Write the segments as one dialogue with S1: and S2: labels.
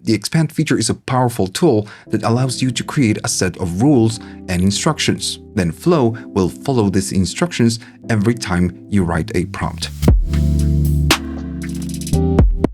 S1: The expand feature is a powerful tool that allows you to create a set of rules and instructions. Then Flow will follow these instructions every time you write a prompt.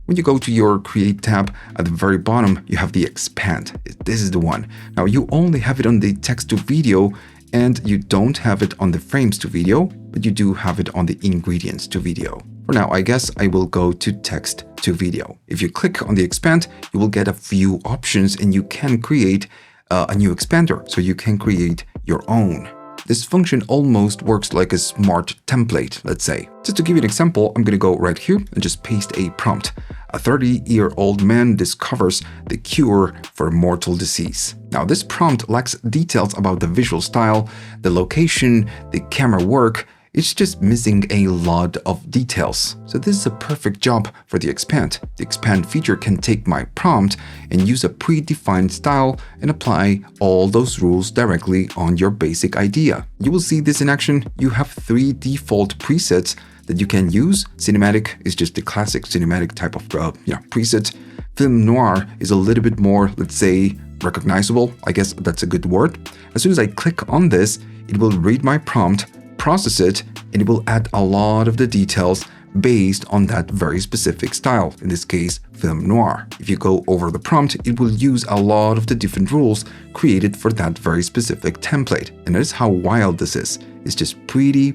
S1: When you go to your Create tab, at the very bottom, you have the Expand. This is the one. Now, you only have it on the text to video, and you don't have it on the frames to video, but you do have it on the ingredients to video. For now, I guess I will go to text to video. If you click on the Expand, you will get a few options, and you can create a new expander, so you can create your own. This function almost works like a smart template, let's say. Just to give you an example, I'm going to go right here and just paste a prompt. A 30-year-old man discovers the cure for a mortal disease. Now, this prompt lacks details about the visual style, the location, the camera work. It's just missing a lot of details. So this is a perfect job for the Expand. The Expand feature can take my prompt and use a predefined style and apply all those rules directly on your basic idea. You will see this in action. You have 3 default presets that you can use. Cinematic is just the classic cinematic type of preset. Film Noir is a little bit more, let's say, recognizable. I guess that's a good word. As soon as I click on this, it will read my prompt, process it, and it will add a lot of the details based on that very specific style, in this case, Film Noir. If you go over the prompt, it will use a lot of the different rules created for that very specific template. And that is how wild this is. It's just pretty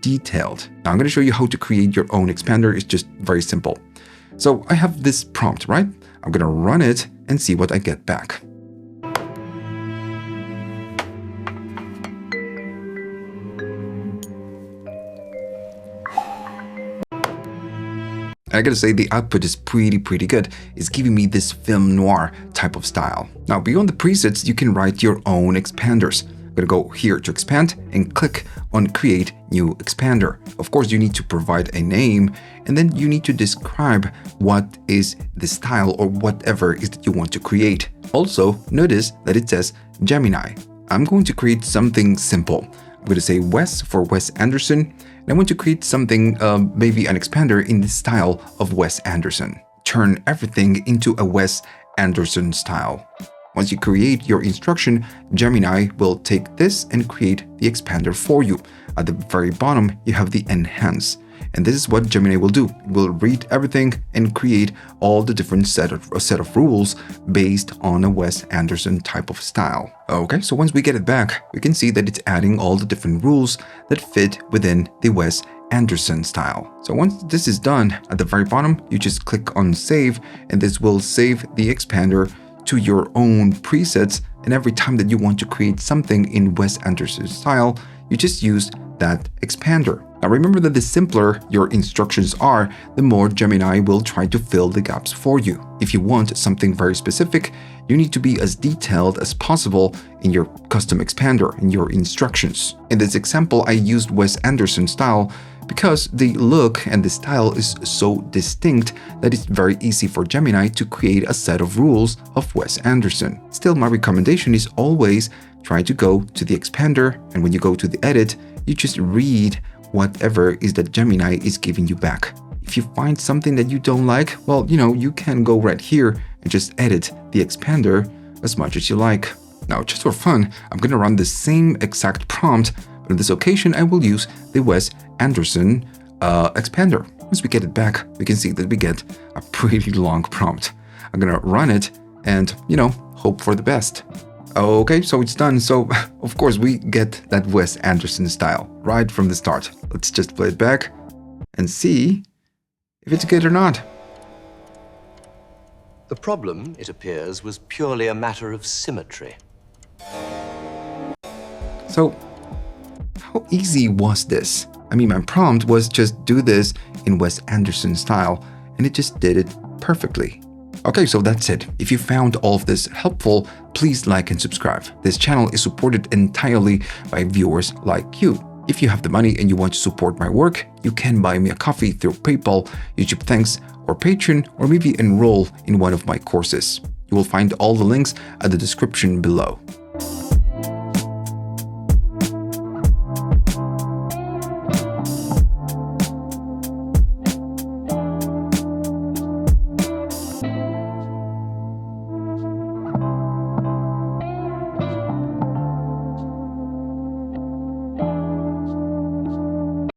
S1: detailed. Now I'm going to show you how to create your own expander. It's just very simple. So I have this prompt, right? I'm going to run it and see what I get back. I gotta say the output is pretty good. It's giving me this film noir type of style. Now, beyond the presets, you can write your own expanders. I'm gonna go here to expand and click on create new expander. Of course, you need to provide a name, and then you need to describe what is the style or whatever is that you want to create. Also, notice that it says Gemini. I'm going to create something simple. I'm going to say Wes for Wes Anderson, and I want to create something, maybe an expander in the style of Wes Anderson. Turn everything into a Wes Anderson style. Once you create your instruction, Gemini will take this and create the expander for you. At the very bottom, you have the Enhance. And this is what Gemini will do. It will read everything and create all the different set of rules based on a Wes Anderson type of style. Okay, so once we get it back, we can see that it's adding all the different rules that fit within the Wes Anderson style. So once this is done, at the very bottom, you just click on Save, and this will save the expander to your own presets. And every time that you want to create something in Wes Anderson style, you just use that expander. Now remember that the simpler your instructions are, the more Gemini will try to fill the gaps for you. If you want something very specific, you need to be as detailed as possible in your custom expander, in your instructions. In this example, I used Wes Anderson style because the look and the style is so distinct that it's very easy for Gemini to create a set of rules of Wes Anderson. Still, my recommendation is always try to go to the expander, and when you go to the edit, you just read whatever is that Gemini is giving you back. If you find something that you don't like, well, you can go right here and just edit the expander as much as you like. Now, just for fun, I'm going to run the same exact prompt, but on this occasion, I will use the Wes Anderson expander. Once we get it back, we can see that we get a pretty long prompt. I'm going to run it and, hope for the best. Okay, so it's done. So, of course, we get that Wes Anderson style right from the start. Let's just play it back and see if it's good or not.
S2: The problem, it appears, was purely a matter of symmetry.
S1: So, how easy was this? I mean, my prompt was just do this in Wes Anderson style, and it just did it perfectly. Okay, so that's it. If you found all of this helpful, please like and subscribe. This channel is supported entirely by viewers like you. If you have the money and you want to support my work, you can buy me a coffee through PayPal, YouTube Thanks, or Patreon, or maybe enroll in one of my courses. You will find all the links at the description below.